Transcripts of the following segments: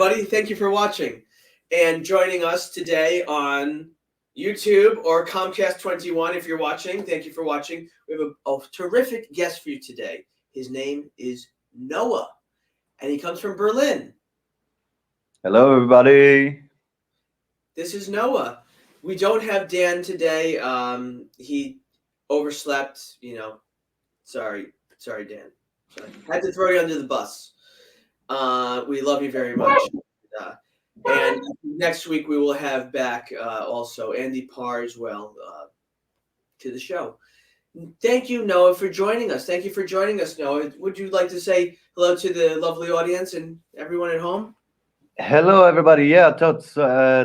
everybody. Thank you for watching and joining us today on YouTube or Comcast 21 if you're watching. Thank you for watching. We have a terrific guest for you today. His name is Noah, and he comes from Berlin. Hello, everybody. This is Noah. We don't have Dan today. He overslept. Sorry, Dan. Sorry. Had to throw you under the bus. We love you very much. And next week we will have back also Andy Parr as well to the show. Thank you, Noah, for joining us. Thank you for joining us, Noah. Would you like to say hello to the lovely audience and everyone at home? Hello, everybody. Yeah, Todd,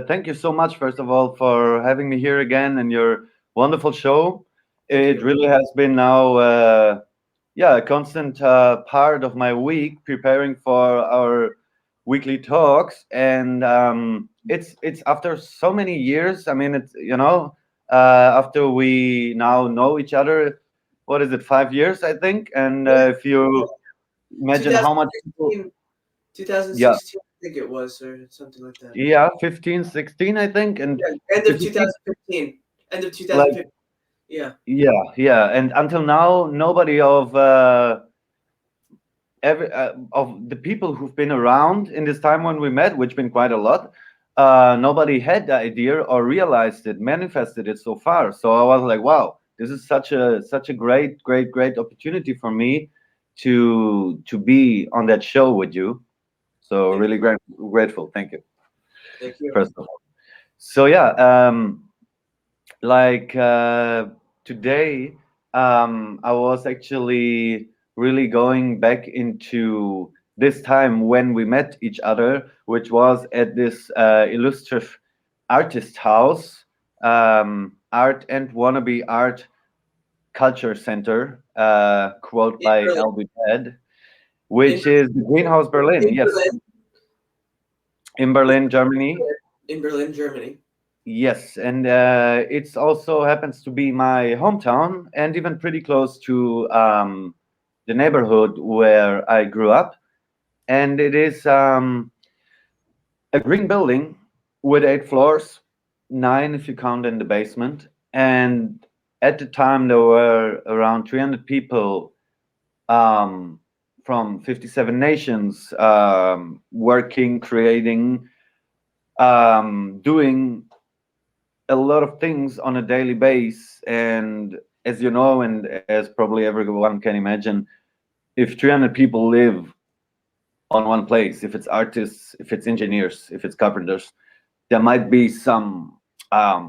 thank you so much, first of all, for having me here again and your wonderful show. Thank It you. really has been now, a constant part of my week preparing for our weekly talks. And it's after so many years. I mean, after we now know each other, what is it, 5 years, I think? And Yeah, if you imagine how much people, 2016, yeah. 2016, I think it was, or something like that. Yeah, 15, 16, I think. And Yeah, end of if you think 2015. End of like, 2015. Yeah. yeah. And until now, nobody of the people who've been around in this time when we met, which been quite a lot, nobody had the idea or realized it, manifested it so far. So I was like, wow, this is such a great opportunity for me to be on that show with you. So Thank really you. grateful. Thank you, Thank you. first of all. So yeah, like today, I was actually really going back into this time when we met each other, which was at this illustrious artist house, Art and Wannabe Art Culture Center, quote In by Berlin. Albert Ed, In which is the Greenhouse Berlin. in Yes, Berlin. in Berlin, Germany. In Berlin, Germany. Yes, and it's also happens to be my hometown and even pretty close to the neighborhood where I grew up. And it is a green building with 8 floors, nine if you count in the basement. And at the time, there were around 300 people um, from 57 nations working, creating, doing a lot of things on a daily basis. And as you know, and as probably everyone can imagine, if 300 people live on one place, if it's artists, if it's engineers, if it's carpenters, there might be some, a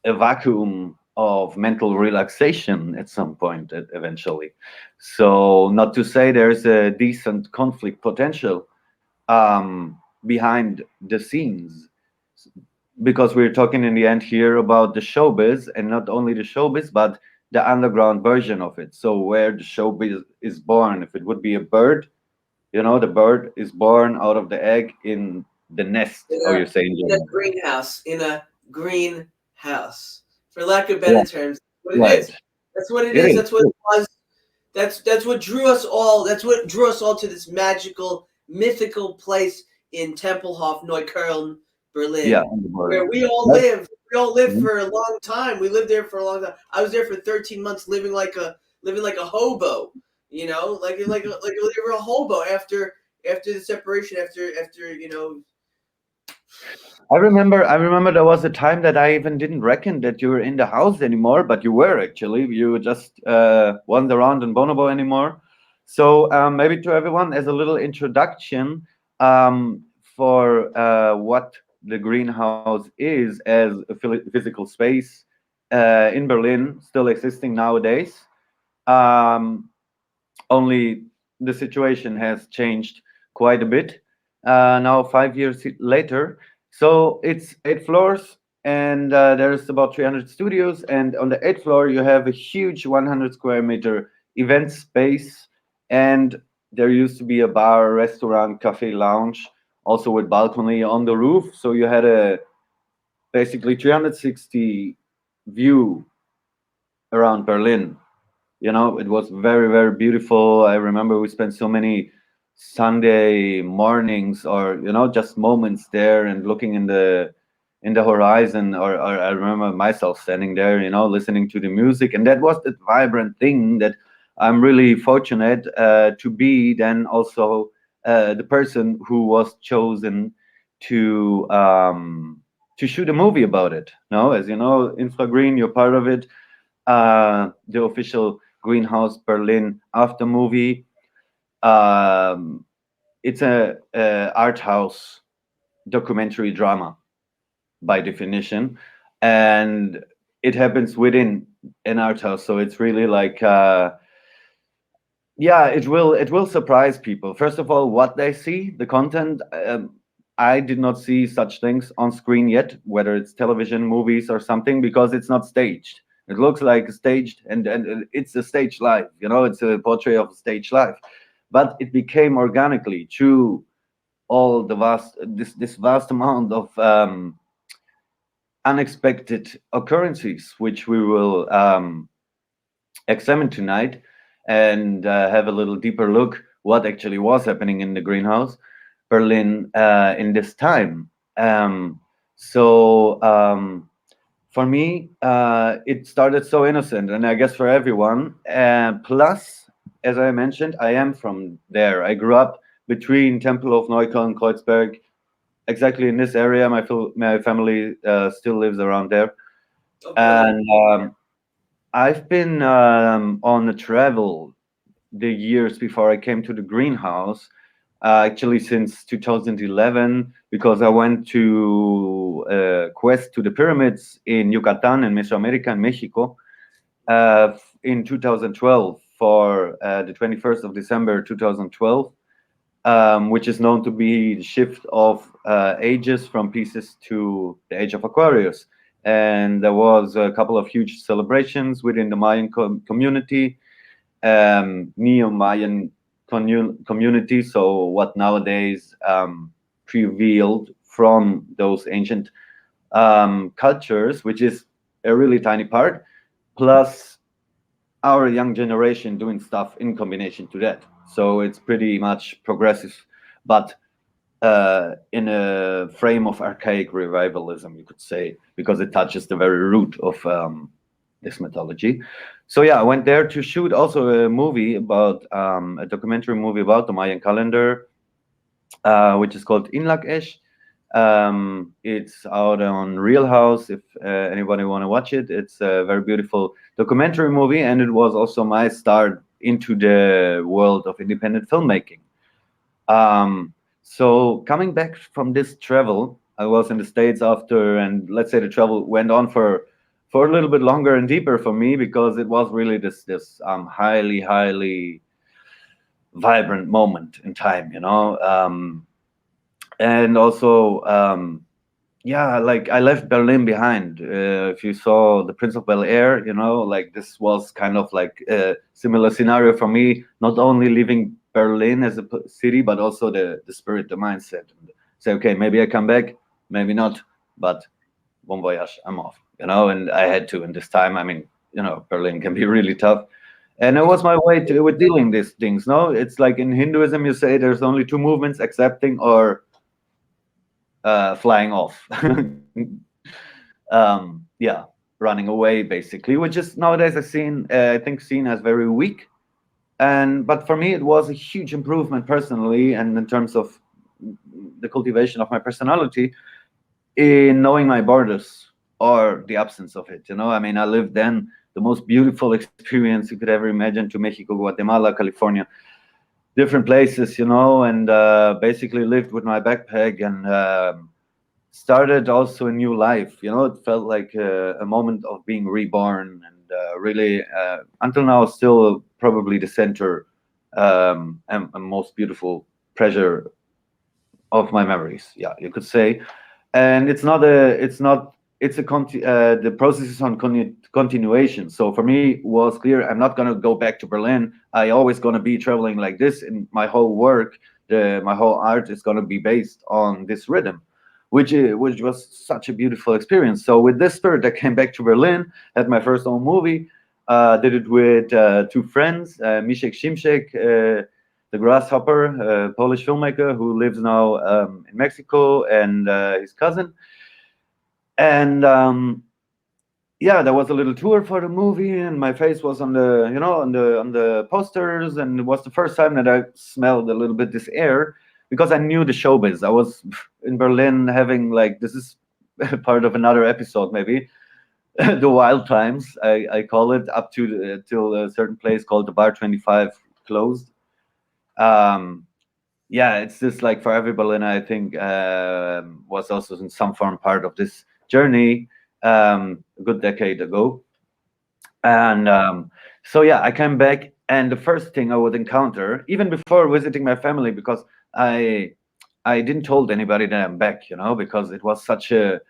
vacuum of mental relaxation at some point eventually. So, not to say there's a decent conflict potential behind the scenes, because we're talking in the end here about the showbiz, and not only the showbiz but the underground version of it. So where the showbiz is born, if it would be a bird, the bird is born out of the egg in the nest, In how a you say in in a German. greenhouse. In a greenhouse. For lack of better Yeah, terms, what it right. is. That's what it It is. is. That's what it was. That's what drew us all. That's what drew us all to this magical, mythical place in Tempelhof, Neukölln, Yeah, Berlin, on the where border. we all That's, live. We all lived mhm. for a long time. We lived there for a long time. I was there for 13 months, living like a hobo. Like you were a hobo after the separation. After. I remember there was a time that I even didn't reckon that you were in the house anymore, but you were actually. You just wasn't around in Bonobo anymore. So maybe to everyone, as a little introduction for what the greenhouse is as a physical space in Berlin, still existing nowadays. Um, Only the situation has changed quite a bit now, 5 years later. So it's 8 floors, and there's about 300 studios. And on the eighth floor, you have a huge 100 square meter event space. And there used to be a bar, restaurant, cafe, lounge, also with balcony on the roof. So you had a basically 360 view around Berlin. It was very beautiful. I remember we spent so many Sunday mornings, or just moments there and looking in the horizon, or I remember myself standing there, listening to the music, and that was the vibrant thing that I'm really fortunate to be then also the person who was chosen to shoot a movie about it. No, as you know, Infra Green, you're part of it. The official Greenhouse Berlin after movie. Um, it's a art house documentary drama by definition, and it happens within an art house. So it's really like, yeah, it will surprise people. First of all, what they see, the content. I did not see such things on screen yet, whether it's television, movies, or something, because it's not staged. It looks like staged, and it's a stage life. It's a portrait of a stage life, but it became organically through all the this vast amount of unexpected occurrences, which we will examine tonight, and have a little deeper look what actually was happening in the greenhouse Berlin in this time. Um, so for me, it started so innocent, and I guess for everyone. Plus, as I mentioned, I am from there. I grew up between Temple of Neukölln, Kreuzberg, exactly in this area. My family still lives around there, Oh, brilliant. and I've been on a travel the years before I came to the greenhouse. Actually, since 2011, because I went to quest to the pyramids in Yucatan in Mesoamerica and Mexico in 2012 for the 21st of December 2012, which is known to be the shift of ages from Pisces to the age of Aquarius. And there was a couple of huge celebrations within the Mayan community, Neo-Mayan community. So what nowadays prevailed from those ancient cultures, which is a really tiny part, plus our young generation doing stuff in combination to that. So it's pretty much progressive, but in a frame of archaic revivalism, you could say, because it touches the very root of this mythology. So yeah, I went there to shoot also a movie about a documentary movie about the Mayan calendar, which is called Inlakesh. It's out on Real House. If anybody want to watch it, it's a very beautiful documentary movie, and it was also my start into the world of independent filmmaking. Um, so coming back from this travel, I was in the States after, and let's say the travel went on for a little bit longer and deeper for me, because it was really this highly vibrant moment in time, and also yeah, like I left Berlin behind. If you saw The Prince of Bel Air, like this was kind of like a similar scenario for me. Not only leaving Berlin as a city, but also the spirit, the mindset. And say, okay, maybe I come back, maybe not, but bon voyage, I'm off. And I had to. And this time, I mean, Berlin can be really tough. And it was my way to with dealing these things. No, it's like in Hinduism, you say there's only two movements: accepting or flying off. Yeah, running away basically, which is nowadays I think seen as very weak. And but for me, it was a huge improvement personally, and in terms of the cultivation of my personality, in knowing my borders or the absence of it. I mean, I lived then the most beautiful experience you could ever imagine, to Mexico, Guatemala, California, different places, and basically lived with my backpack and started also a new life. It felt like a moment of being reborn, and really, until now, still probably the center and most beautiful treasure of my memories. Yeah, you could say. And the process is on continuation. So for me, was clear. I'm not gonna go back to Berlin. I always gonna be traveling like this, and my whole work, my whole art is gonna be based on this rhythm, which was such a beautiful experience. So with this spirit, I came back to Berlin, had my first own movie, did it with two friends, Mishek Shimshek, the Grasshopper, a Polish filmmaker who lives now in Mexico, and his cousin. And yeah, there was a little tour for the movie, and my face was on the, on the posters, and it was the first time that I smelled a little bit this air because I knew the showbiz. I was in Berlin having, like, this is part of another episode maybe, the wild times I call it, up to till a certain place called the Bar 25 closed. Um, yeah, it's just like for every Berliner, I think, was also in some form part of this journey a good decade ago. And so yeah, I came back, and the first thing I would encounter, even before visiting my family, because I I didn't told anybody that I'm back, because it was such a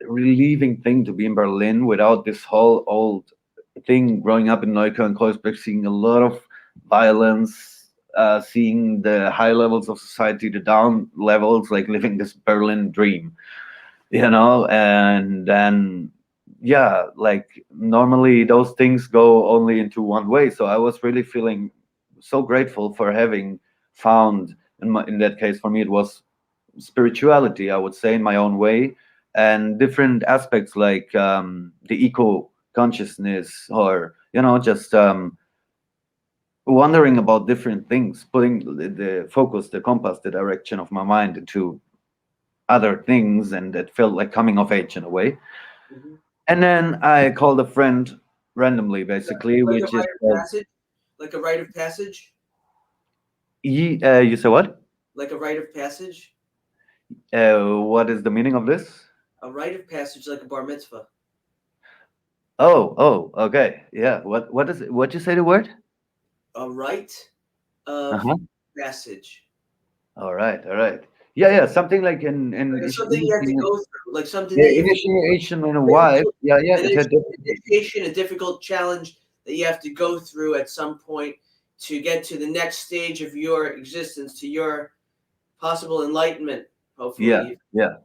relieving thing to be in Berlin without this whole old thing. Growing up in Neukölln, Kreuzberg, seeing a lot of violence, seeing the high levels of society, the down levels, like living this Berlin dream, and then yeah, like normally those things go only into one way. So I was really feeling so grateful for having found, in that case for me it was spirituality, I would say, in my own way, and different aspects like the eco consciousness, or just wondering about different things, putting the focus, the compass, the direction of my mind into other things, and it felt like coming of age in a way. Hmm. And then I called a friend randomly, basically, Like a which is rite of passage, like a rite of passage, you say what? like a rite of passage, What is the meaning of this? a rite of passage, like a bar mitzvah. Oh, okay, yeah. What is it? What you say the word? A rite of Uh-huh. passage, All right. Yeah. Something like like it's something you have to go through, like something yeah, that you initiation in a wife. difficult Yeah. an It had initiation, a difficult challenge that you have to go through at some point to get to the next stage of your existence, to your possible enlightenment. yeah, Hopefully, it yeah.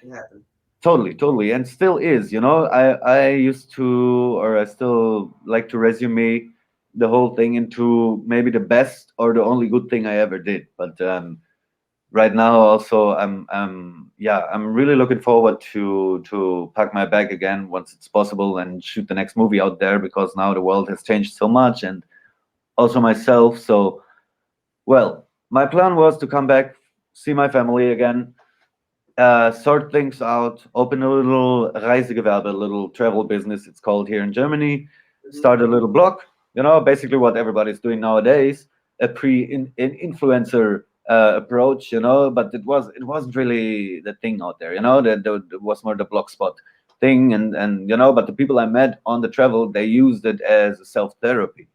can happen. Totally, and still is. I used to, or I still like to resume the whole thing into maybe the best or the only good thing I ever did. But right now, also, I'm really looking forward to pack my bag again once it's possible and shoot the next movie out there, because now the world has changed so much, and also myself. So, well, my plan was to come back, see my family again, sort things out, open a little Reisegewerbe, a little travel business, it's called here in Germany, Hmm. start a little blog, basically what everybody's doing nowadays, a influencer approach, but it wasn't really the thing out there, it was more the blogspot thing, and but the people I met on the travel, they used it as a self-therapy,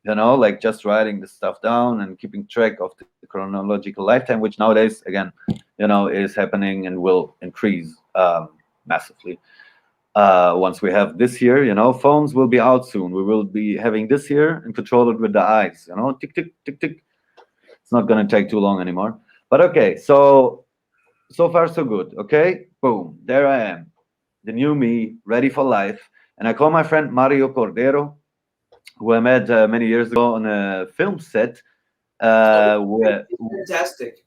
like just writing the stuff down and keeping track of the chronological lifetime, which nowadays, again, is happening and will increase massively. Once we have this here, phones will be out soon. We will be having this here and control it with the eyes, tick, tick, tick, tick. It's not going to take too long anymore. But okay, so far so good. Okay, boom, there I am, the new me, ready for life. And I call my friend Mario Cordero, who I met many years ago on a film set. Oh, Where, it's fantastic.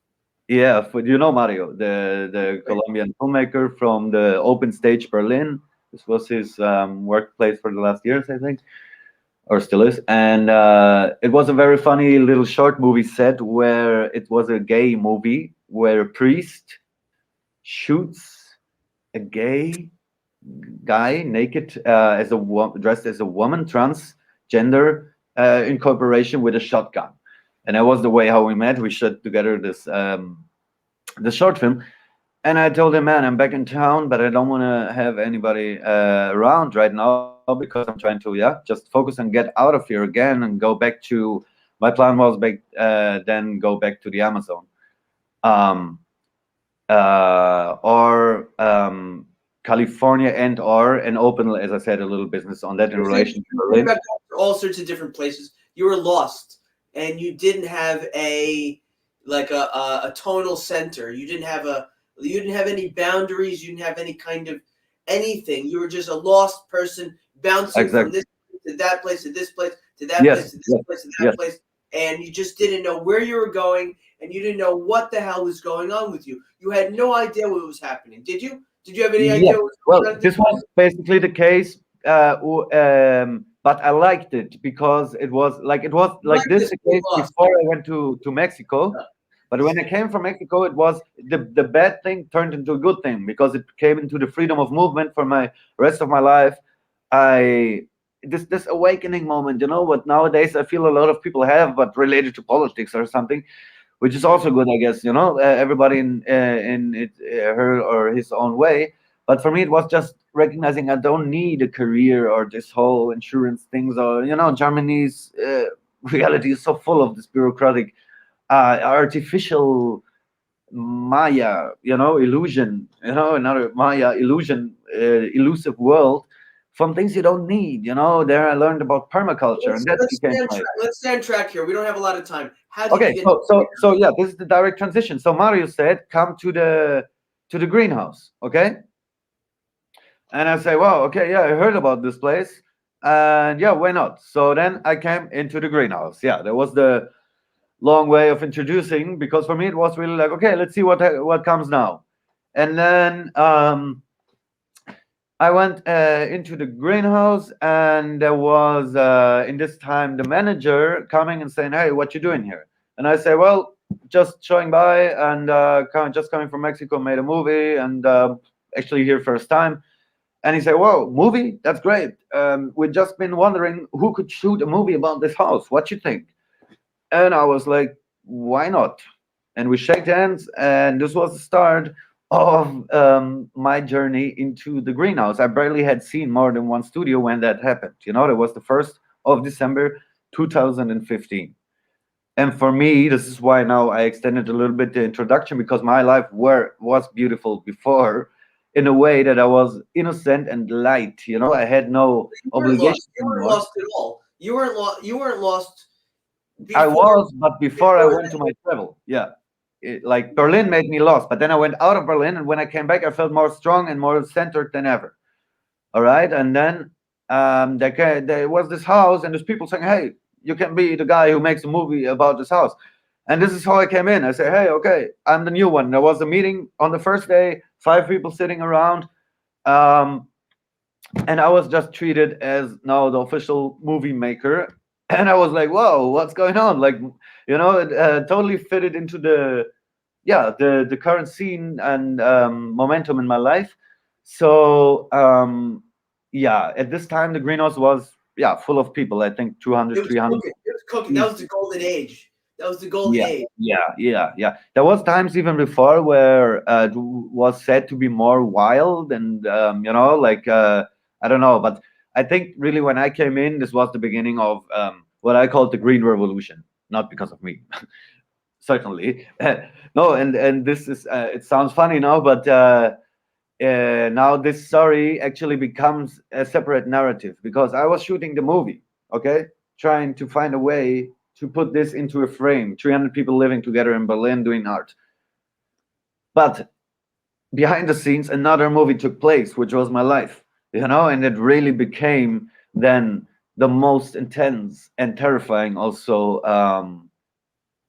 yeah, Mario, the Right. Colombian filmmaker from the Open Stage Berlin. This was his workplace for the last years, I think, or still is. And it was a very funny little short movie set where it was a gay movie where a priest shoots a gay guy naked, dressed as a woman, transgender, in cooperation with a shotgun. And that was the way how we met. We shot together this short film. And I told him, man, I'm back in town, but I don't want to have anybody around right now, because I'm trying to, just focus and get out of here again and go back to. My plan was then go back to the Amazon. Um, or California, and open, as I said, a little business on that in You said relation to you were Berlin. about all sorts of different places. You were lost, and you didn't have a tonal center. You didn't have any boundaries. You didn't have any kind of anything. You were just a lost person bouncing from Exactly. this to that place to this place to that place Yes. to this Yes. place to that Yes. place, and you just didn't know where you were going, and you didn't know what the hell was going on with you. You had no idea what was happening. Did you? Did you have any Yeah. idea what was Well, going on at this this was point? basically the case, but I liked it because it was You like liked this this, the but you case lost. before I went to Mexico. Yeah. But when I came from Mexico, it was the bad thing turned into a good thing because it came into the freedom of movement for my rest of my life. I this awakening moment, what nowadays I feel a lot of people have, but related to politics or something, which is Mhm. also good, I guess. Everybody in her or his own way. But for me, it was just recognizing I don't need a career or this whole insurance things, or Germany's reality is so full of this bureaucratic, artificial Maya, illusion, another Maya illusion, elusive world from things you don't need. There I learned about permaculture, and that Let's became stay on my. track. Let's stay on track here. We don't have a lot of time. How did you Okay, get? so yeah, this is the direct transition. So Mario said, "Come to the greenhouse." Okay, and I say, "Wow, okay, yeah, I heard about this place, and yeah, why not?" So then I came into the greenhouse. Yeah, that was the long way of introducing, because for me it was really like, okay, let's see what comes now. And then I went into the greenhouse, and there was in this time the manager coming and saying, "Hey, what you doing here?" And I say, "Well, just showing by, and just coming from Mexico, made a movie, and actually here first time." And he said, "Whoa, movie? That's great. We've just been wondering who could shoot a movie about this house. What you think?" And I was like, "Why not?" And we shake hands, and this was the start of my journey into the greenhouse. I barely had seen more than one studio when that happened. That was the 1st of December 2015. And for me, this is why now I extended a little bit the introduction, because my life was beautiful before, in a way that I was innocent and light. I had no You weren't obligation lost. You weren't anymore. lost at all. You weren't lost. You weren't lost I before. was, but before I Before went to my travel, yeah. Like Berlin made me lost, but then I went out of Berlin, and when I came back, I felt more strong and more centered than ever. All right, and then there was this house, and there's people saying, "Hey, you can be the guy who makes a movie about this house." And this is how I came in. I say, "Hey, okay, I'm the new one." There was a meeting on the first day, 5 people sitting around, um, and I was just treated as now the official movie maker. And I was like, "Whoa, what's going on?" Like, it totally fitted into the current scene and momentum in my life. So yeah, at this time the greenhouse was, yeah, full of people. I think it 200, was 300 cooking. It was cooking. That was the easy. golden age. That was the golden Yeah, age. yeah. There was times even before where it was said to be more wild, and like, I don't know, but I think really when I came in, this was the beginning of what I called the Green Revolution. Not because of me, certainly. No, and this is, it sounds funny now, but now this story actually becomes a separate narrative, because I was shooting the movie, okay, trying to find a way to put this into a frame. 300 people living together in Berlin doing art, but behind the scenes, another movie took place, which was my life, and it really became then the most intense and terrifying also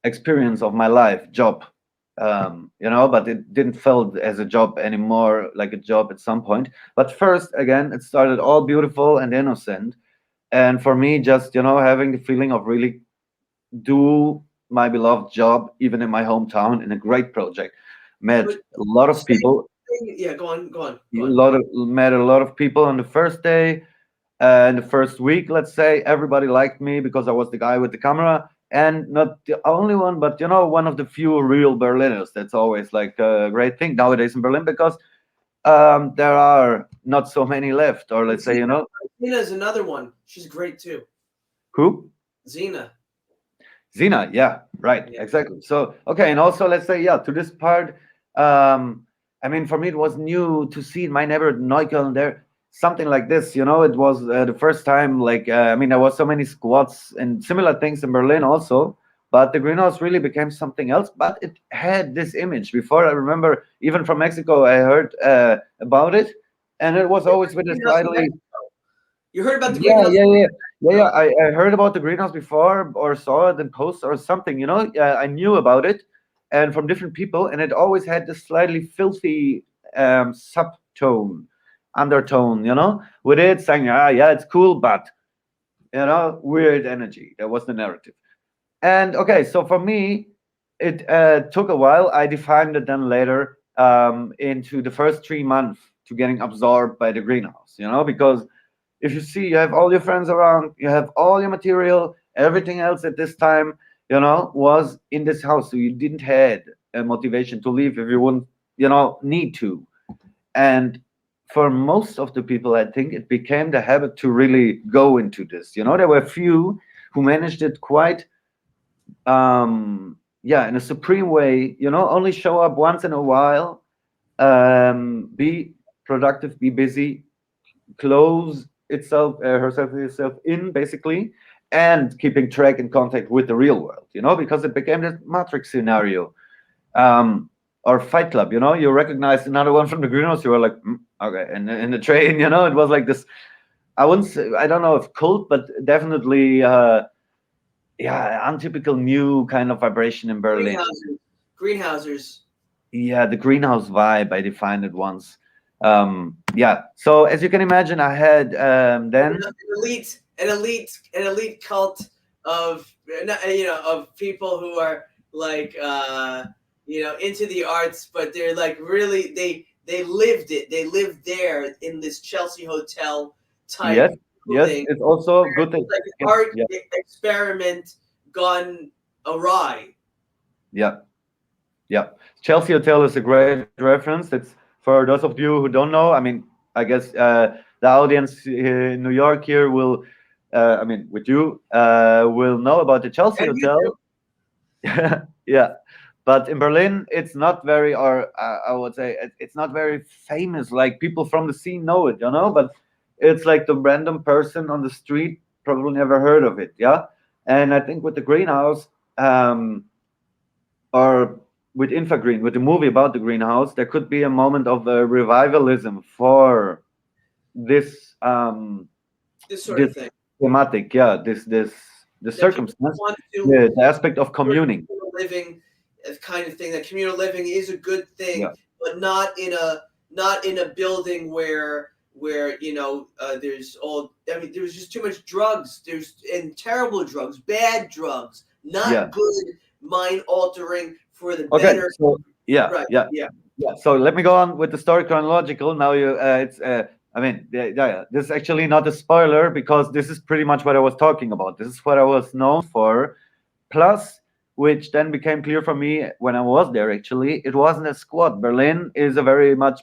experience of my life, job. But it didn't felt as a job anymore, like a job at some point. But first, again, it started all beautiful and innocent, and for me, just having the feeling of really do my beloved job, even in my hometown, in a great project. Met But a lot of people. yeah, go on, go on, A go on. lot of Met a lot of people on the first day. In the first week, let's say, everybody liked me because I was the guy with the camera, and not the only one, but one of the few real Berliners. That's always like a great thing nowadays in Berlin, because there are not so many left, or And let's say, Zena is another one. She's great too. who? Zena. Zina, yeah, right, Yeah. exactly. So, okay, and also let's say, yeah, to this part, I mean, for me, it was new to see in my neighborhood Neukölln there, something like this. It was the first time, like, I mean, there was so many squats and similar things in Berlin also, but the greenhouse really became something else. But it had this image before. I remember even from Mexico, I heard about it, and it was Yeah, always with a greenhouse in slightly, Mexico. You heard about the Yeah, greenhouse? yeah, yeah, yeah, yeah. No. I heard about the greenhouse before, or saw it in posts or something. I knew about it, and from different people, and it always had this slightly filthy subtone, undertone. With it saying, yeah, it's cool, but weird energy. That was the narrative. And okay, so for me, it took a while. I defined it then later into the first 3 months to getting absorbed by the greenhouse. Because if you see, you have all your friends around, you have all your material, everything else at this time, was in this house. So you didn't had a motivation to leave if you wouldn't, need to. And for most of the people, I think it became the habit to really go into this. There were few who managed it quite, yeah, in a supreme way. Only show up once in a while, be productive, be busy, close herself in basically, and keeping track and contact with the real world. Because it became this matrix scenario, um or Fight Club. You recognized another one from the greenhouse, you were like, okay. And in the train, it was like this. I wouldn't say, I don't know if cult, but definitely yeah, untypical new kind of vibration in Berlin. Greenhouses. Greenhousers. Yeah, the greenhouse vibe, I defined it once. Yeah, so as you can imagine, I had then. An elite cult of of people who are like into the arts, but they're like really they lived it. They lived there in this Chelsea hotel type Yes, yes, building, it's also good that. like an Yes, art yeah, experiment gone awry. yeah, yeah. Chelsea Hotel is a great reference. It's for those of you who don't know. I mean, I guess the audience here in New York here will, I mean, with you, will know about the Chelsea And you Hotel. Yeah, but in Berlin, it's not very, or I would say it's not very famous. Like people from the scene know it, but it's like the random person on the street probably never heard of it. Yeah, and I think with the greenhouse, or with Infagreen, with the movie about the greenhouse, there could be a moment of revivalism for this this sort this of thing. thematic. Yeah, this That people circumstance, want to the aspect of for communing. communal living kind of thing. That communal living is a good thing, Yeah, but not in a building where there's all. I mean, there's just too much drugs. There's and terrible drugs, bad drugs, yeah. not good, mind altering for the Okay, better. so yeah, Right? yeah, Yeah. yeah. So let me go on with the story chronological. Now it's. I mean, yeah, yeah, yeah. This is actually not a spoiler because this is pretty much what I was talking about. This is what I was known for. Plus, which then became clear for me when I was there. Actually, it wasn't a squat. Berlin is a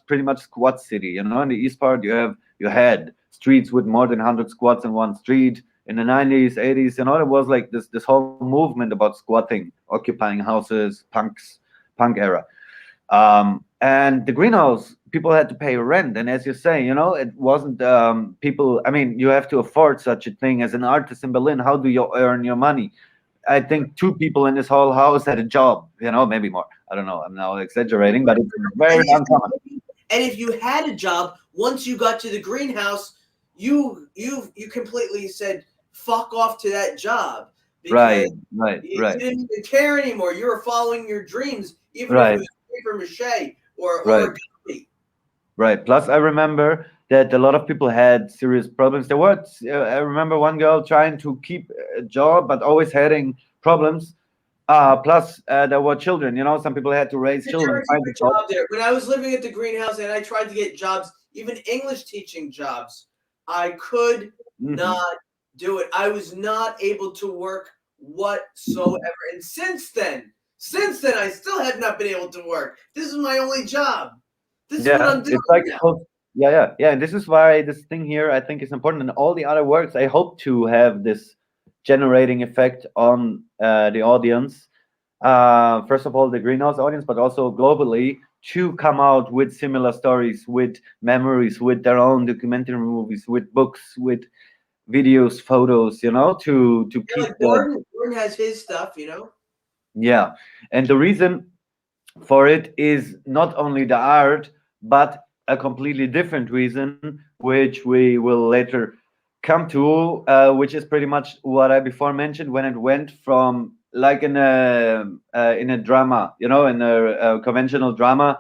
pretty much squat city. In the east part, you had streets with more than 100 squats in one street. In the 90s, 80s, it was like this whole movement about squatting, occupying houses, punk era. And the greenhouse, people had to pay rent, and as you say, it wasn't people. I mean, you have to afford such a thing as an artist in Berlin. How do you earn your money? I think two people in this whole house had a job, maybe more. I don't know. I'm now exaggerating, but it's very And if uncommon. and if you had a job, once you got to the greenhouse, you completely said fuck off to that job because Right, right, you right, didn't even care anymore. You were following your dreams, even if it right, was paper mache or right, origami. right. Plus, I remember that a lot of people had serious problems. I remember one girl trying to keep a job, but always having problems. Plus, there were children. Some people had to raise You're children, trying to keep find a a job. job there. When I was living at the greenhouse and I tried to get jobs, even English teaching jobs, I could Hmm. not do it. I was not able to work whatsoever. And since then, I still have not been able to work. This is my only job. This is what Yeah, I'm doing it's like now. yeah, yeah, yeah. And this is why this thing here I think is important. And all the other works, I hope to have this generating effect on the audience. First of all, the greenhouse audience, but also globally, to come out with similar stories, with memories, with their own documentary movies, with books, with videos, photos. To Yeah, keep like the. Gordon has his stuff. Yeah, and the reason for it is not only the art, but a completely different reason, which we will later come to, which is pretty much what I before mentioned, when it went from like in a drama, in a conventional drama,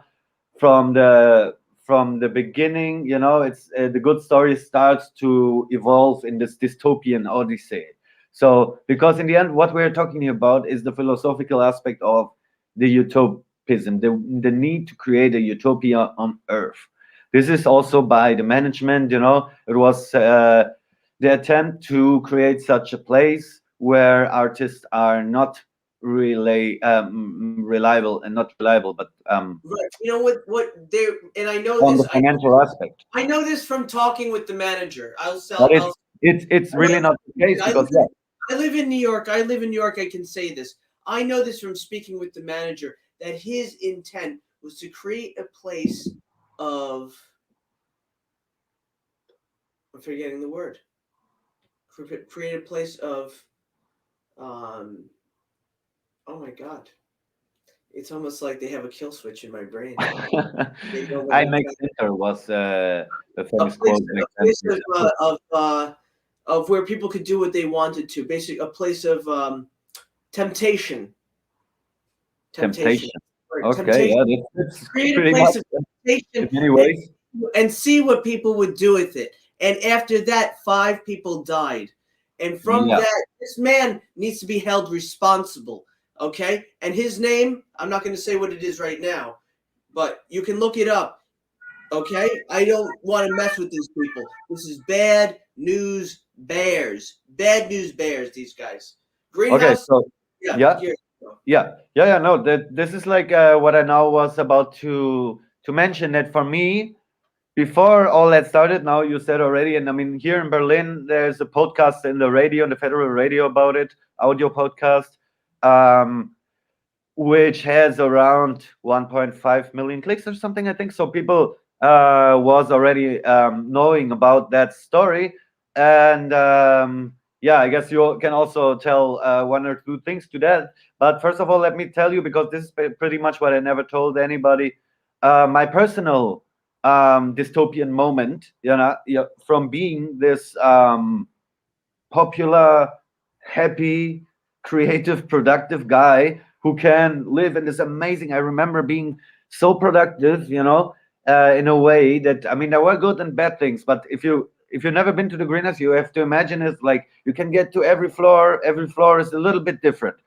from the beginning, it's the good story starts to evolve in this dystopian odyssey. So because in the end, what we're talking about is the philosophical aspect of the utopism, the need to create a utopia on Earth. This is also by the management. It was the attempt to create such a place where artists are not really reliable, and not reliable, but Right. You know what they, and I know on the this. financial aspect. I know this from talking with the manager. But I'll it's really not the case, I live because yeah. I live in New York. I live in New York. I can say this. I know this from speaking with the manager that his intent was to create a place of, I'm forgetting the word. Create a place of, um oh my god. It's almost like they have a kill switch in my brain. They know what I'm IMAX trying. Center was a A famous place quote back a then. place of where people could do what they wanted to. Basically a place of temptation. Temptation. Temptation. Right, Okay, temptation. yeah, that's Create a pretty much place of in temptation many ways. and see what people would do with it. And after that, 5 people died. And from Yeah. that, this man needs to be held responsible. Okay? And his name, I'm not going to say what it is right now, but you can look it up. Okay? I don't want to mess with these people. This is bad news bears. Bad news bears, these guys. Okay, Greenhouse, so yeah, yeah, here you go. yeah. No, that this is like what I now was about to mention, that for me, before all that started, now you said already, and I mean, here in Berlin, there's a podcast in the radio, in the federal radio, about it, audio podcast, um, which has around 1.5 million clicks or something, I think. So people was already knowing about that story, and yeah, I guess you can also tell one or two things to that. But first of all, let me tell you, because this is pretty much what I never told anybody. My personal dystopian moment, yeah, from being this popular, happy, creative, productive guy who can live in this amazing. I remember being so productive, in a way that, I mean, there were good and bad things, but if you've never been to the greenhouse, you have to imagine it's like you can get to every floor. Every floor is a little bit different.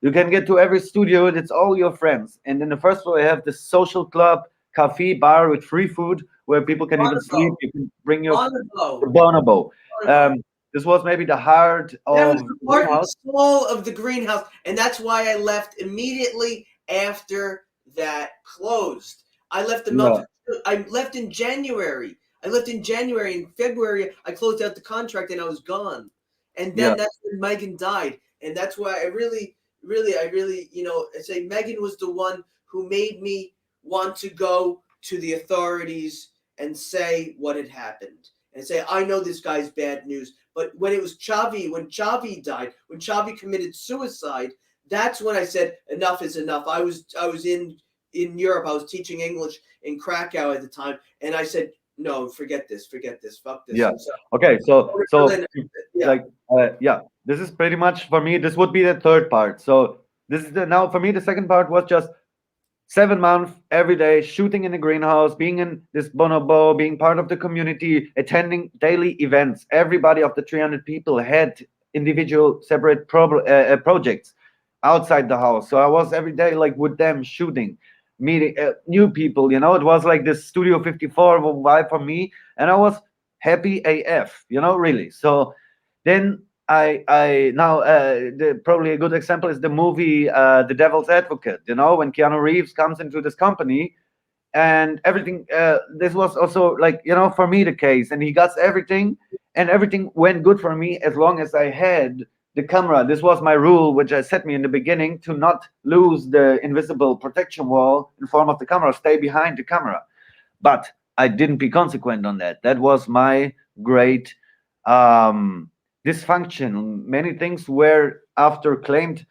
You can get to every studio, and it's all your friends. And in the first floor, you have this social club, cafe, bar with free food where people can even sleep. Bonobo. You can bring your Bonobo. bonobo. Bonobo. Um, this was maybe the heart That was of the heart and greenhouse. soul of the greenhouse, and that's why I left immediately after that closed. I left a month. Yeah, I left in January. I left in January. In February, I closed out the contract and I was gone. And yeah, then that's when Megan died, and that's why I really, I say Megan was the one who made me want to go to the authorities and say what had happened and say, I know this guy's bad news. But when it was Chavi, when Chavi died, when Chavi committed suicide, that's when I said enough is enough. I was in Europe. I was teaching English in Krakow at the time, and I said, no, forget this, fuck this. yeah. And so, Okay, so Berlin, yeah, like yeah, this is pretty much for me. This would be the third part. So this is now for me. The second part was just 7 months every day shooting in the greenhouse, being in this bonobo, being part of the community, attending daily events. Everybody of the 300 people had individual separate projects outside the house. So I was every day like with them shooting, meeting new people. It was like this Studio 54 vibe for me, and I was happy AF. Really. So then I now probably a good example is the movie The Devil's Advocate. When Keanu Reeves comes into this company and everything. This was also like for me the case, and he got everything, and everything went good for me as long as I had the camera. This was my rule, which I set me in the beginning, to not lose the invisible protection wall in form of the camera, stay behind the camera. But I didn't be consequent on that. That was my great um, dysfunction. Many things were after claimed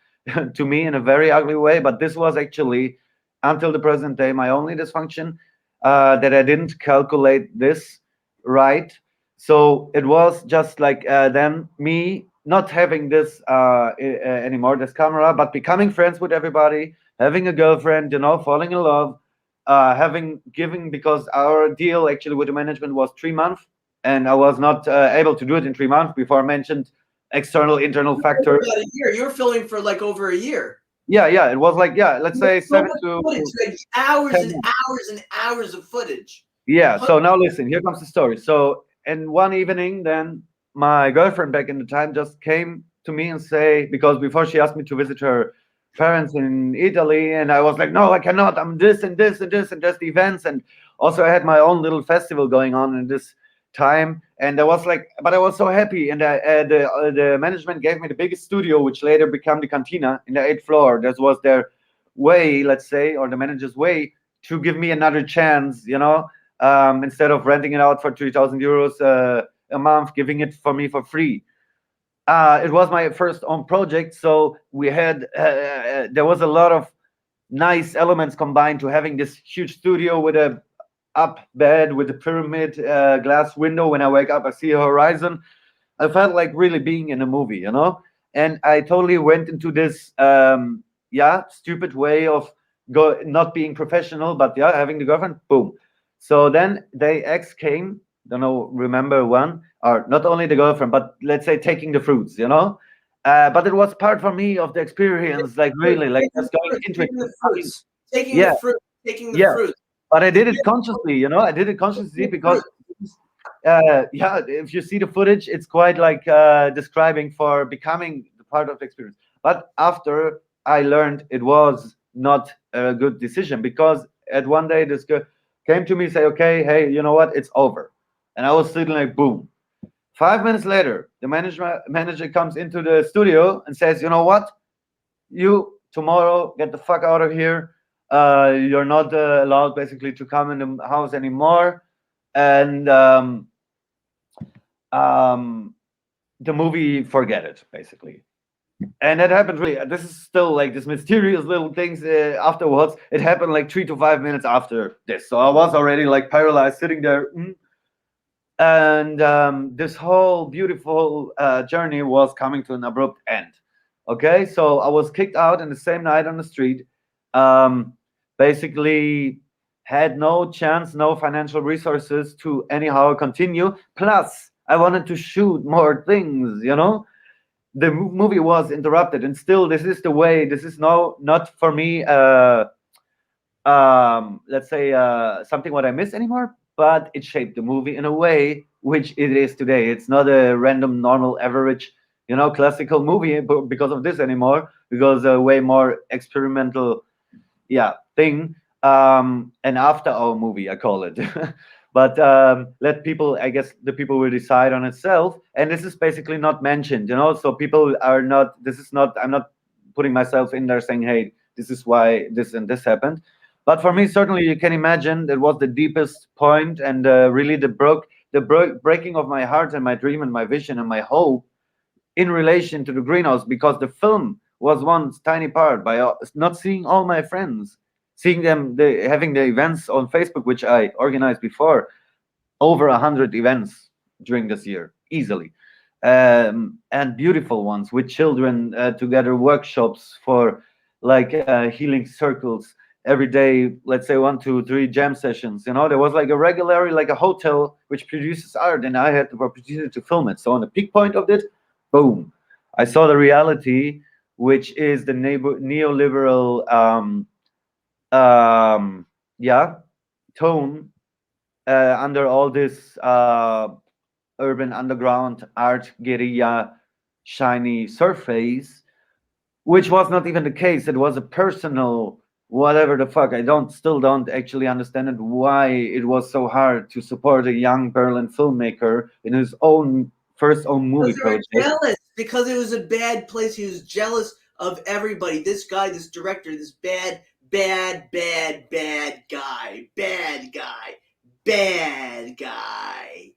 to me in a very ugly way, but this was actually, until the present day, my only dysfunction, that I didn't calculate this right. So it was just like then me not having this anymore, this camera, but becoming friends with everybody, having a girlfriend, falling in love, having giving, because our deal actually with the management was 3 months, and I was not able to do it in 3 months before I mentioned external, internal factors. About a year. You were filming for like over a year. Yeah, it was like, let's You had say so seven much to footage. You had hours 10 and months. hours and hours of footage. Yeah, so now listen, here comes the story. So, in one evening, then my girlfriend back in the time just came to me and say, because before she asked me to visit her parents in Italy, and I was like, no, I cannot. I'm this and this and this and just events, and also I had my own little festival going on in this time, and I was like, but I was so happy, and the management gave me the biggest studio, which later became the cantina in the 8th floor. That was their way, let's say, or the manager's way to give me another chance, instead of renting it out for 3,000 euros a month, giving it for me for free. It was my first own project, so we had there was a lot of nice elements combined to having this huge studio with a up bed with a pyramid glass window. When I wake up, I see a horizon. I felt like really being in a movie. And I totally went into this stupid way of not being professional, but having the girlfriend. Boom. So then the ex came. Don't know, remember one, or not only the girlfriend, but let's say taking the fruits. But it was part for me of the experience, like really, like just going into it. Taking the fruits. Taking the Yeah, fruit. Taking the yeah. fruit. But I The did it beautiful consciously. I did it consciously because fruit. if you see the footage, it's quite like describing for becoming the part of the experience. But after I learned it was not a good decision, because at one day this girl came to me, say, okay, hey, you know what, it's over. And I was sitting like, boom. 5 minutes later, the manager comes into the studio and says, you know what, you tomorrow get the fuck out of here. You're not allowed basically to come in the house anymore. And um, the movie, forget it, basically. And that happened really. This is still like this mysterious little things afterwards. It happened like 3 to 5 minutes after this. So I was already like paralyzed, sitting there. And this whole beautiful journey was coming to an abrupt end. Okay, so I was kicked out in the same night on the street. Um, Basically, had no chance, no financial resources to anyhow continue. Plus, I wanted to shoot more things. The movie was interrupted, and still, this is the way. This is not for me. Let's say something what I miss anymore, but it shaped the movie in a way which it is today. It's not a random, normal, average, classical movie because of this anymore, because a way more experimental, thing. An after hour movie, I call it. But let people, I guess the people will decide on itself. And this is basically not mentioned. So people are not, this is not, I'm not putting myself in there saying, hey, this is why this and this happened. But for me, certainly, you can imagine that was the deepest point, and really breaking of my heart and my dream and my vision and my hope in relation to the greenhouse, because the film was one tiny part by not seeing all my friends, seeing them, having the events on Facebook, which I organized before, over 100 events during this year, easily. And beautiful ones with children together, workshops for like healing circles every day, let's say 1, 2, 3 jam sessions. There was like a regular, like a hotel which produces art, and I had the opportunity to film it. So on the peak point of it, boom, I saw the reality, which is the neoliberal um, yeah tone under all this urban underground art guerrilla shiny surface, which was not even the case. It was a personal whatever the fuck. I still don't actually understand it, why it was so hard to support a young Berlin filmmaker in his own first own movie Because they were project. jealous. Because it was a bad place. He was jealous of everybody. This guy, this director, this bad, bad, bad, bad guy. Bad guy. Bad guy.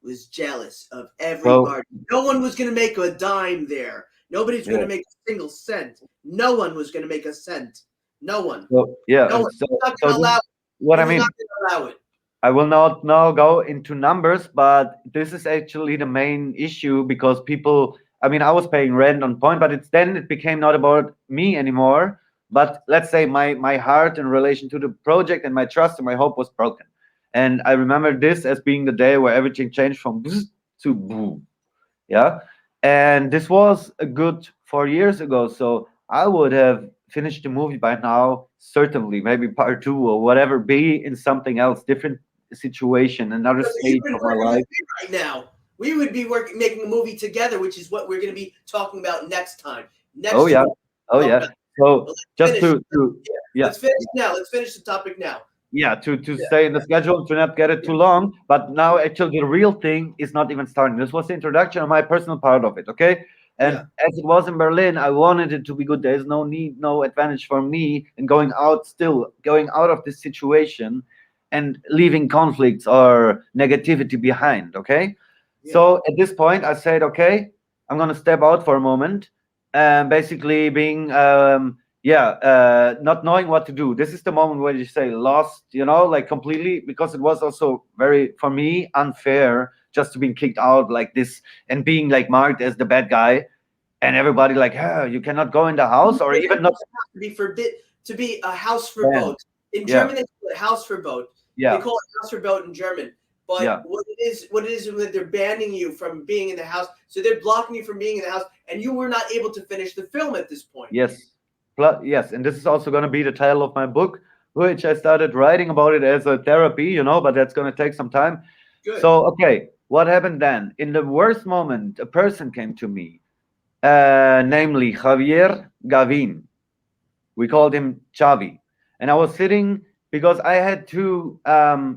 Was jealous of Well, everybody. No one was going to make a dime there. Nobody's going yeah. to make a single cent. No one was going to make a cent. No one. So yeah, No and one. so He was not so going to this allow is it. what He I was not mean. going to allow it. I will not now go into numbers, but this is actually the main issue because people, I mean, I was paying rent on point, but it's then it became not about me anymore. But let's say my heart in relation to the project and my trust and my hope was broken. And I remember this as being the day where everything changed from bzz to boom. Yeah. And this was a good 4 years ago. So I would have finished the movie by now, certainly, maybe part two or whatever, be in something else, different situation, another But you've stage been of my working with life. me right now. We would be working, making a movie together, which is what we're going to be talking about next time. Oh Next yeah. time, Oh talk yeah. about. So But let's just finish. to Yeah, yeah. let's finish now. Let's finish the topic now. Yeah, to Yeah, stay in the schedule, to not get it yeah, too long. But yeah, now, actually, the real thing is not even starting. This was the introduction of my personal part of it, okay? And yeah. as it was in Berlin, I wanted it to be good. There's no need, no advantage for me in going out, still going out of this situation and leaving conflicts or negativity behind, okay? Yeah. So at this point, I said, okay, I'm gonna step out for a moment, and basically being yeah, not knowing what to do. This is the moment where you say lost, like completely, because it was also very, for me, unfair just to being kicked out like this and being like marked as the bad guy, and everybody like, oh, you cannot go in the house or even not. To be forbid to be a house for Yeah, boat. In yeah, German, they call it house for boat. They yeah, call it house for boat in German. But yeah. what it is that they're banning you from being in the house. So they're blocking you from being in the house, and you were not able to finish the film at this point. Yes. Yes, and this is also going to be the title of my book, which I started writing about it as a therapy, but that's going to take some time. Good. So, okay, what happened then? In the worst moment, a person came to me, namely Javier Gavin. We called him Chavi. And I was sitting because I had to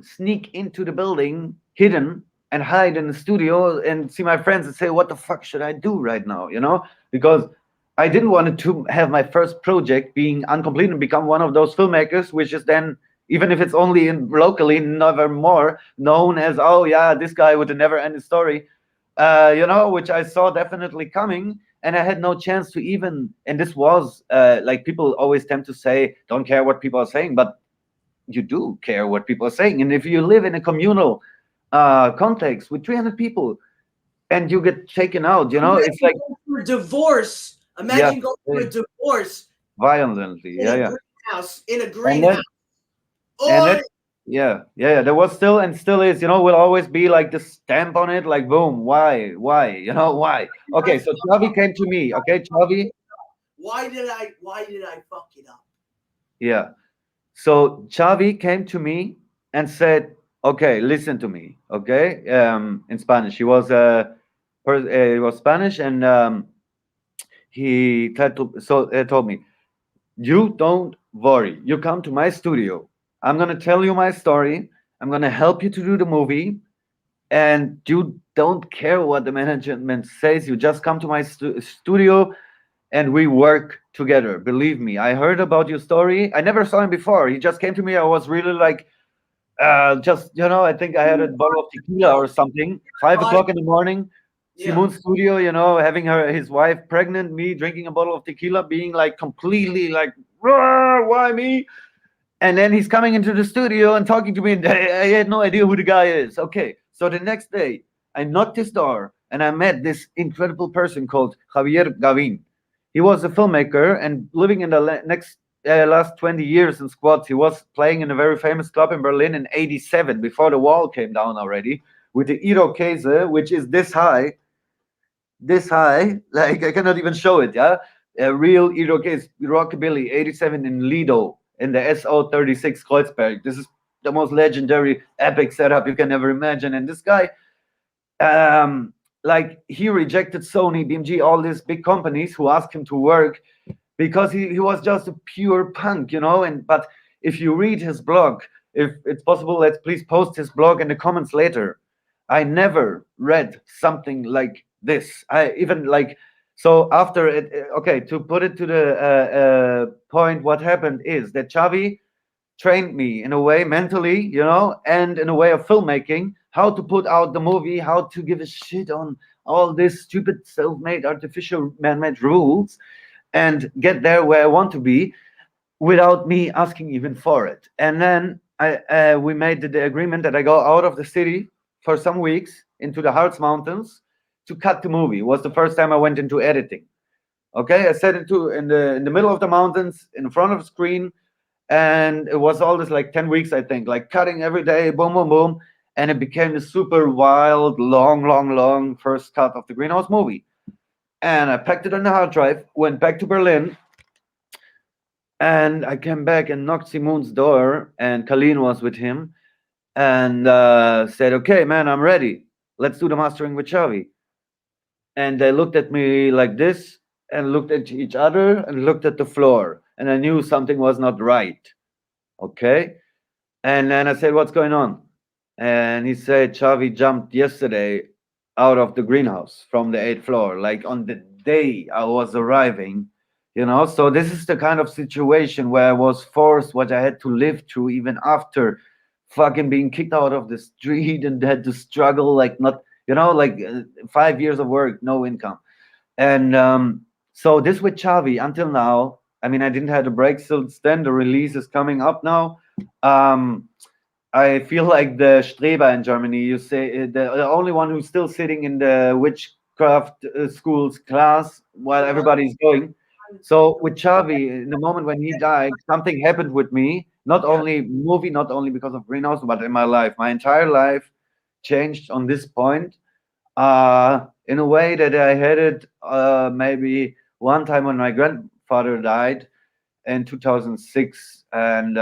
sneak into the building hidden and hide in the studio and see my friends and say, what the fuck should I do right now? Because I didn't want to have my first project being incomplete and become one of those filmmakers, which is then, even if it's only in locally, never more known as, oh yeah, this guy with a never ending story, which I saw definitely coming, and I had no chance to even. And this was like people always tend to say, don't care what people are saying, but you do care what people are saying. And if you live in a communal context with 300 people and you get taken out, it's Imagine like, going through a divorce. yeah, Imagine going through a divorce violently, in yeah, a yeah, greenhouse. In a and greenhouse. then and Or that yeah, yeah, yeah, there was still and still is, will always be like the stamp on it, like boom, why, why? Okay, so Chavi came to me. Okay, Chavi. why did I fuck it up? Yeah. So Xavi came to me and said, "Okay, listen to me. Okay, in Spanish. He was Spanish, and told me, you don't worry. You come to my studio. I'm gonna tell you my story. I'm gonna help you to do the movie, and you don't care what the management says. You just come to my studio, and we work together. Believe me, I heard about your story. I never saw him before. He just came to me. I was really like, just I think I had a bottle of tequila or something. 5 o'clock in the morning, Yeah. Simon's studio. Having his wife pregnant, me drinking a bottle of tequila, being like completely like, "Rah, why me?" And then he's coming into the studio and talking to me, and I had no idea who the guy is. Okay, so the next day, I knocked his door and I met this incredible person called Javier Gavin. He was a filmmaker and living in the last 20 years in squads. He was playing in a very famous club in Berlin in '87 before the wall came down already with the Irokese, which is this high, like I cannot even show it. Yeah, a real Irokese rockabilly, '87 in Lido in the SO36 Kreuzberg. This is the most legendary epic setup you can ever imagine. And this guy, like he rejected Sony, BMG, all these big companies who asked him to work because he was just a pure punk. And but if you read his blog, if it's possible, let's please post his blog in the comments later. I never read something like this. I even like, so after it. Okay, to put it to the point, what happened is that Xavi trained me in a way mentally, and in a way of filmmaking, how to put out the movie, how to give a shit on all this stupid self-made artificial man-made rules and get there where I want to be without me asking even for it. And then we made the agreement that I go out of the city for some weeks into the Harz Mountains to cut the movie. It was the first time I went into editing. Okay, I sat in the middle of the mountains in front of a screen, and it was all this like 10 weeks, I think, like cutting every day, boom, boom, boom, and it became a super wild, long, long, long first cut of the Greenhouse movie. And I packed it on the hard drive, went back to Berlin, and I came back and knocked Simon's door, and Colleen was with him, and said, "Okay, man, I'm ready. Let's do the mastering with Xavi." And they looked at me like this, and looked at each other, and looked at the floor, and I knew something was not right. Okay, and then I said, "What's going on?" And he said, "Xavi jumped yesterday out of the greenhouse from the eighth floor, like on the day I was arriving." So this is the kind of situation where I was forced, what I had to live through, even after fucking being kicked out of the street and had to struggle, like not, like 5 years of work, no income. And so this with Xavi until now, I mean, I didn't have a break since then. The release is coming up now. Um, I feel like the Streber in Germany. You say the only one who's still sitting in the witchcraft school's class while everybody's going. So with Xavi, in the moment when he died, something happened with me. Not Yeah. only movie, not only because of Greenhouse, but in my life. My entire life changed on this point. In a way that I had it maybe one time when my grandfather died in 2006, and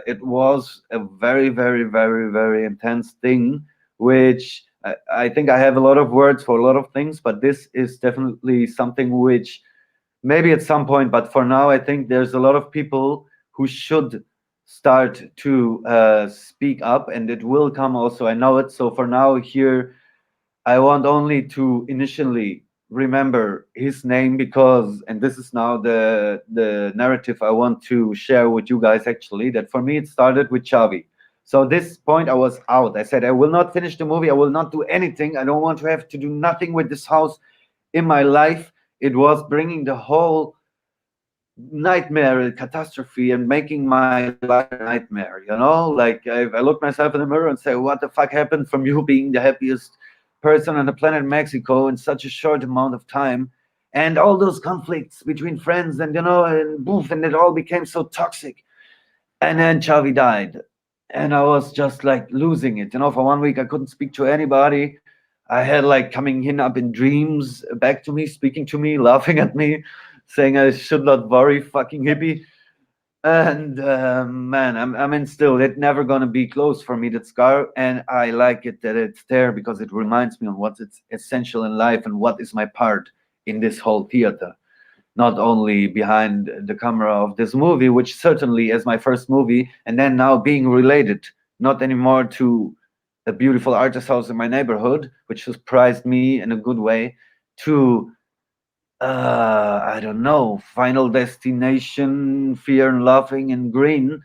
it was a very, very, very, very intense thing, which I think I have a lot of words for a lot of things, but this is definitely something which maybe at some point, but for now, I think there's a lot of people who should start to speak up, and it will come also. I know it. So for now, here I want only to initially remember his name because, and this is now the narrative I want to share with you guys actually, that for me it started with Xavi. So this point I was out. I said I will not finish the movie. I will not do anything. I don't want to have to do nothing with this house in my life. It was bringing the whole nightmare, catastrophe, and making my life a nightmare. Like I look myself in the mirror and say, "What the fuck happened from you being the happiest person on the planet Mexico in such a short amount of time?" And all those conflicts between friends, and and boof, and it all became so toxic. And then Xavi died, and I was just like losing it. For 1 week, I couldn't speak to anybody. I had like coming in up in dreams back to me, speaking to me, laughing at me, saying I should not worry, fucking hippie. And man, I mean, still, it's never gonna be closed for me, that scar. And I like it that it's there because it reminds me on what's essential in life and what is my part in this whole theater. Not only behind the camera of this movie, which certainly is my first movie, and then now being related, not anymore to a beautiful artist house in my neighborhood, which surprised me in a good way, to I don't know, Final Destination, Fear and Loving in Green,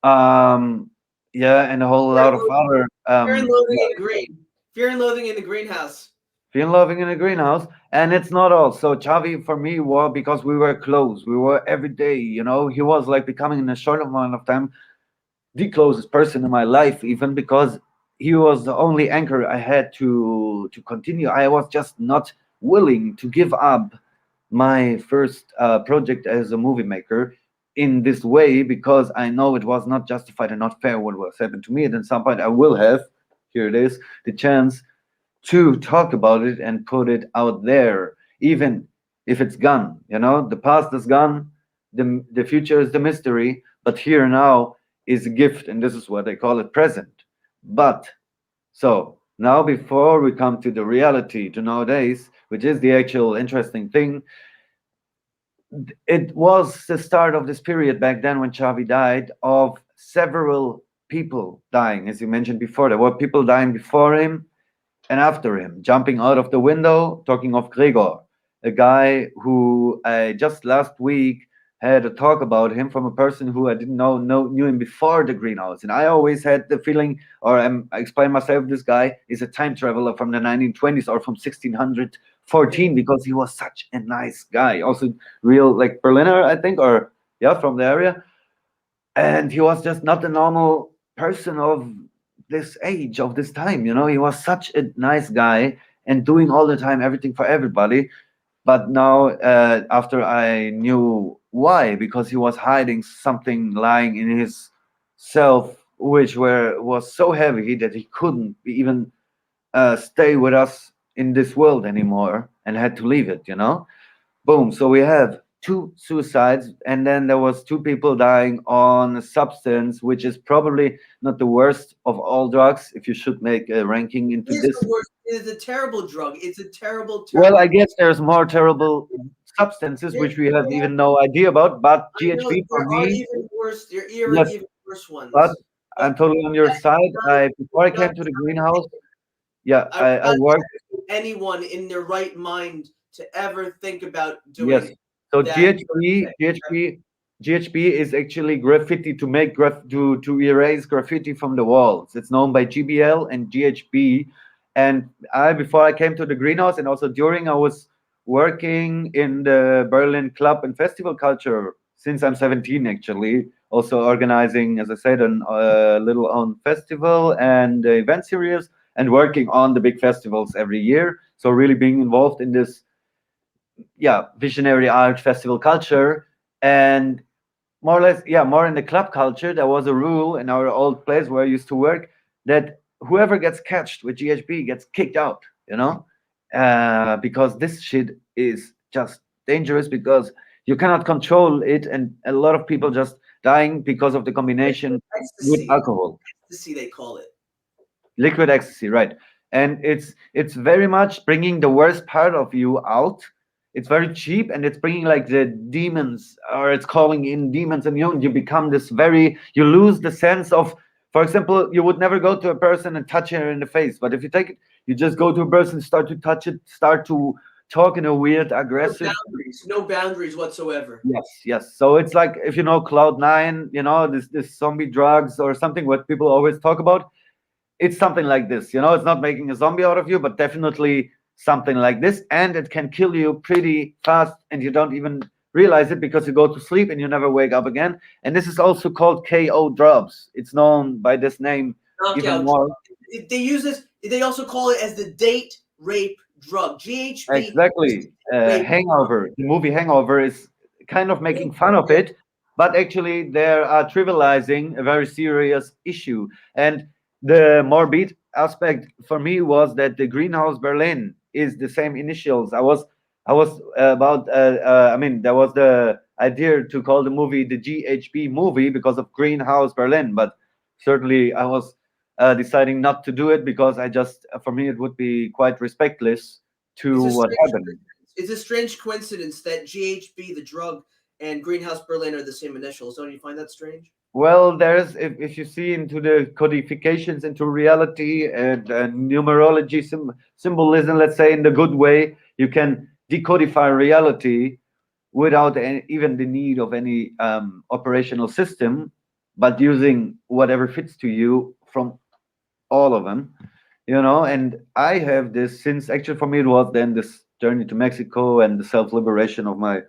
um, yeah, and a whole Fear lot and of Loathing, other Fear and Loathing in Green. Fear and Loathing in the Greenhouse. Fear and Loving in a Greenhouse. And it's not all. So Chavi for me was because we were close. We were every day, he was like becoming in a short amount of time the closest person in my life, even because he was the only anchor I had to continue. I was just not willing to give up my first project as a movie maker in this way because I know it was not justified and not fair what was happened to me. And at some point, I will have, here it is, the chance to talk about it and put it out there, even if it's gone. The past is gone, the future is the mystery, but here now is a gift, and this is what they call it, present. But so now, before we come to the reality to nowadays, which is the actual interesting thing, it was the start of this period back then when Xavi died of several people dying. As you mentioned before, there were people dying before him and after him, jumping out of the window, talking of Gregor, a guy who I just last week had a talk about him from a person who I didn't knew him before the greenhouse. And I always had the feeling, or I explain myself, this guy is a time traveler from the 1920s or from 1614 because he was such a nice guy. Also, real like Berliner, I think, or yeah, from the area. And he was just not a normal person of this age, of this time. You know, he was such a nice guy and doing all the time everything for everybody. But now, after I knew why, because he was hiding something lying in his self, which was so heavy that he couldn't even stay with us in this world anymore and had to leave it. You know, boom. So we have two suicides, and then there was two people dying on a substance, which is probably not the worst of all drugs. If you should make a ranking It into is this, the worst. It is a terrible drug. It's a terrible, well, I terrible. guess there's more terrible substances There, which we have there even no idea about. But I know GHB for there are me, even worse. There are yes. even worse But ones. I'm But totally on your that side. I would before I not came to the greenhouse, yeah, I would I not worked. advocate anyone in their right mind to ever think about Yes. doing So that sort of GHB, thing. GHB is actually graffiti to make to erase graffiti from the walls. It's known by GBL and GHB. And I before I came to the greenhouse and also during I was working in the Berlin club and festival culture since I'm 17 actually. Also organizing, as I said, a little own festival and event series and working on the big festivals every year. So really being involved in this, yeah, visionary art festival culture. And more or less, yeah, more in the club culture, there was a rule in our old place where I used to work that whoever gets catched with GHB gets kicked out, you know, because this shit is just dangerous because you cannot control it, and a lot of people just dying because of the combination with Ecstasy. alcohol. Ecstasy, they call it. Liquid ecstasy, right? And it's very much bringing the worst part of you out. It's very cheap, and it's bringing like the demons, or it's calling in demons, and you become this very, you lose the sense of, for example, you would never go to a person and touch her in the face, but if you take it, you just go to a person, start to touch it, start to talk in a weird No aggressive. boundaries. No boundaries whatsoever. Yes, yes. So it's like, if you know Cloud9, you know, this zombie drugs or something what people always talk about, it's something like this. You know, it's not making a zombie out of you, but definitely something like this. And it can kill you pretty fast, and you don't even realize it because you go to sleep and you never wake up again. And this is also called KO drugs. It's known by this name even Knockout more. drug. They use this. They also call it as the date rape drug. GHB is the Exactly. date rape drug. Hangover. The movie Hangover is kind of Yeah, making fun of it, but actually they are trivializing a very serious issue. And the morbid aspect for me was that the Greenhouse Berlin is the same initials. I was about. I mean, there was the idea to call the movie the GHB movie because of Greenhouse Berlin, but certainly I was deciding not to do it because I just, for me, it would be quite respectless to It's a what strange. happened. It's a strange coincidence that GHB, the drug, and Greenhouse Berlin are the same initials. Don't you find that strange? Well, there's, if you see into the codifications into reality and numerology, symbolism, let's say in the good way, you can decodify reality without even the need of any operational system, but using whatever fits to you from all of them, you know. And I have this, since actually for me it was then this journey to Mexico and the self-liberation of my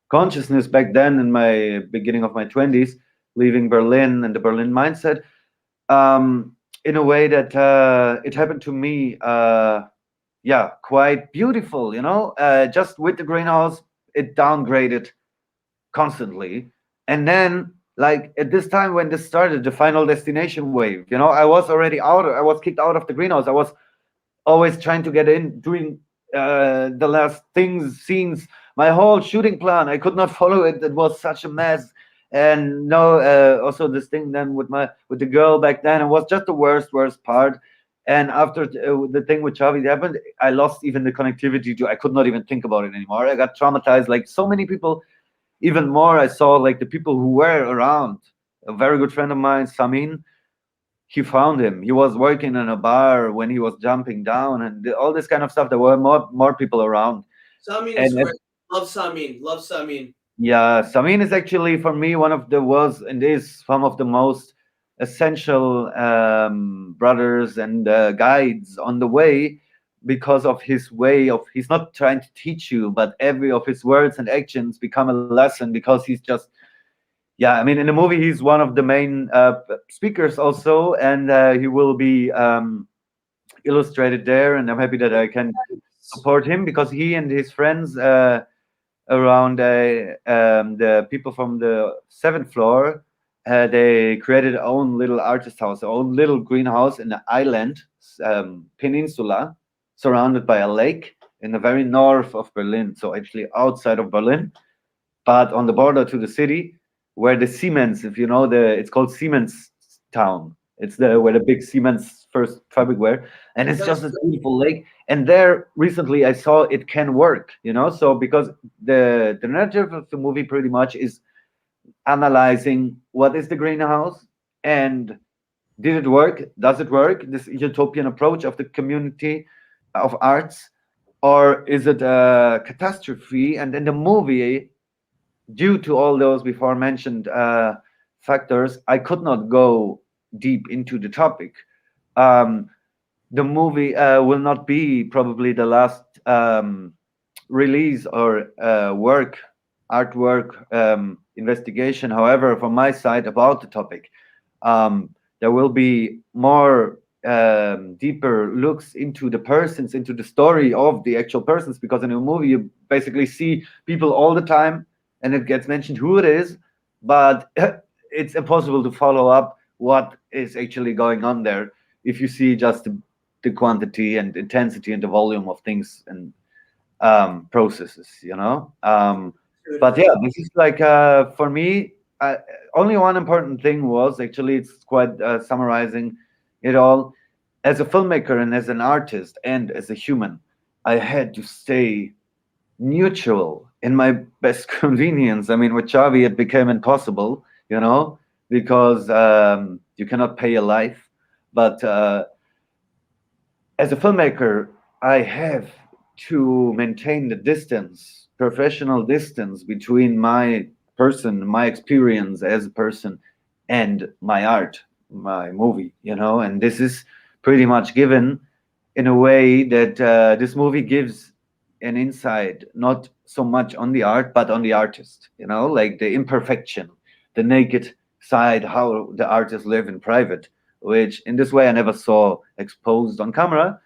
consciousness back then in my beginning of my 20s, leaving Berlin and the Berlin mindset, in a way that it happened to me, yeah, quite beautiful, you know. Just with the greenhouse, it downgraded constantly. And then, like at this time when this started, the final destination wave, you know, I was already out, I was kicked out of the greenhouse. I was always trying to get in, doing the last things, scenes, my whole shooting plan. I could not follow it. It was such a mess. And no, also this thing then with the girl back then, it was just the worst part. And after the thing with Chavi happened, I lost even the connectivity to. I could not even think about it anymore. I got traumatized, like so many people. Even more, I saw like the people who were around. A very good friend of mine, Samin, he found him. He was working in a bar when he was jumping down, and all this kind of stuff. There were more people around, Samin is and great. Love Samin. Love Samin. yeah, Samin is actually for me one of the was and is some of the most essential brothers and guides on the way, because of his way of, he's not trying to teach you, but every of his words and actions become a lesson because he's just, yeah, I mean, in the movie, he's one of the main speakers also, and he will be illustrated there. And I'm happy that I can support him because he and his friends around the people from the seventh floor, they created their own little artist house, their own little greenhouse in the island peninsula, surrounded by a lake in the very north of Berlin. So actually outside of Berlin, but on the border to the city, where the Siemens, if you know it's called Siemens Town. It's the where the big Siemens first fabric were, and it's just a beautiful lake. And there recently I saw it can work, So because the narrative of the movie pretty much is analyzing what is the greenhouse and did it work? Does it work? This utopian approach of the community of arts, or is it a catastrophe? And in the movie, due to all those before mentioned factors, I could not go deep into the topic. Um, the movie will not be probably the last release or artwork investigation. However, from my side about the topic, there will be more deeper looks into the persons, into the story of the actual persons, because in a movie you basically see people all the time and it gets mentioned who it is, but it's impossible to follow up what is actually going on there if you see just the quantity and intensity and the volume of things and processes. But yeah, this is like for me, only one important thing was actually it's quite summarizing it all. As a filmmaker and as an artist and as a human, I had to stay neutral in my best convenience. I mean, with Xavi, it became impossible, because you cannot pay a life. But as a filmmaker, I have to maintain the distance, professional distance between my person, my experience as a person, and my art, my movie, and this is pretty much given in a way that this movie gives an insight, not so much on the art, but on the artist, like the imperfection, the naked side, how the artists live in private, which in this way I never saw exposed on camera.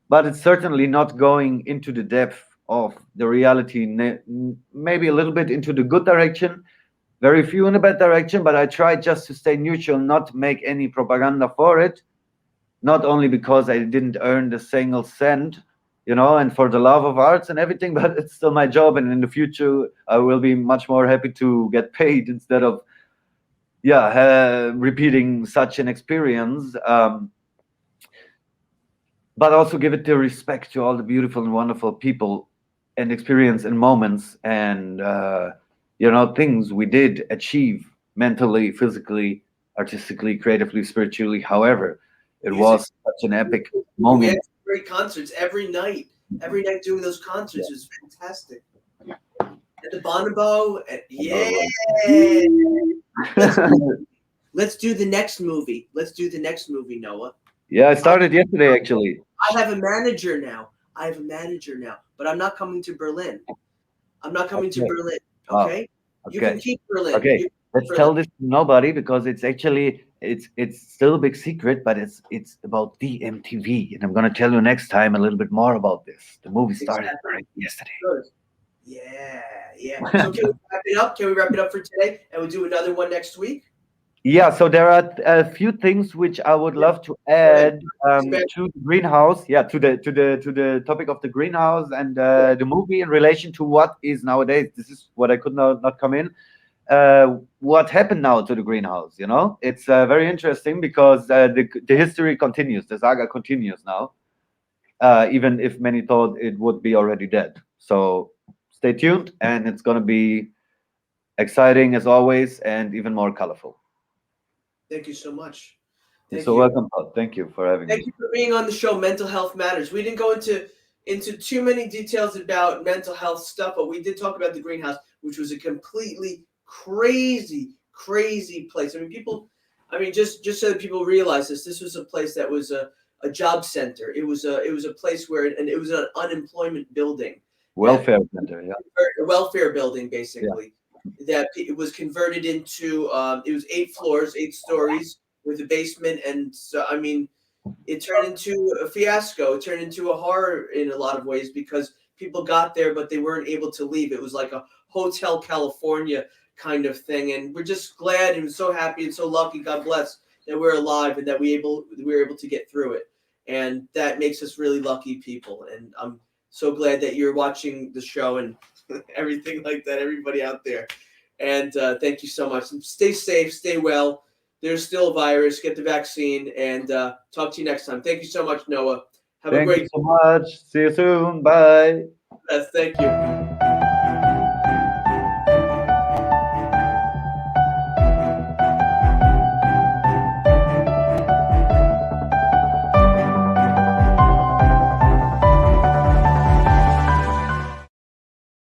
But it's certainly not going into the depth of the reality, maybe a little bit into the good direction, very few in the bad direction, but I tried just to stay neutral, not make any propaganda for it, not only because I didn't earn the single cent, and for the love of arts and everything, but it's still my job, and in the future I will be much more happy to get paid instead of repeating such an experience. But also give it the respect to all the beautiful and wonderful people and experience and moments and things we did achieve mentally, physically, artistically, creatively, spiritually. However, it was such an epic moment. We had great concerts every night doing those concerts was fantastic. At the Bonobo, let's do the next movie. Let's do the next movie, Noah. Yeah, I started yesterday, actually. I have a manager now, but I'm not coming to Berlin. I'm not coming to Berlin. Okay? You can keep Berlin. Okay. Let's tell this to nobody because it's actually it's still a big secret, but it's about the MTV, and I'm gonna tell you next time a little bit more about this. The movie started right yesterday. Good. Yeah. So can we wrap it up? Can we wrap it up for today, and we'll do another one next week? Yeah, so there are a few things which I would love to add to the greenhouse. Yeah, to the topic of the greenhouse and the movie in relation to what is nowadays. This is what I could not come in. What happened now to the greenhouse? It's very interesting because the history continues. The saga continues now, even if many thought it would be already dead. So stay tuned, and it's going to be exciting as always, and even more colorful. Thank you so much. You're so welcome, Todd. Thank you for having me. Thank you for being on the show, Mental Health Matters. We didn't go into too many details about mental health stuff, but we did talk about the greenhouse, which was a completely crazy place. I mean, just so that people realize this was a place that was a job center. It was a place where, and it was an unemployment building. Welfare center, yeah. A welfare building, basically. that it was converted into. It was 8 floors, 8 stories with a basement, and so I mean, it turned into a fiasco. It turned into a horror in a lot of ways because people got there, but they weren't able to leave. It was like a Hotel California kind of thing, and we're just glad and so happy and so lucky. God bless that we're alive and that we were able to get through it, and that makes us really lucky people. And I'm so glad that you're watching the show and everything like that. Everybody out there, and thank you so much. And stay safe, stay well. There's still a virus. Get the vaccine, and talk to you next time. Thank you so much, Noah. Have a Thank you great so much. See you soon. Bye. Thank you.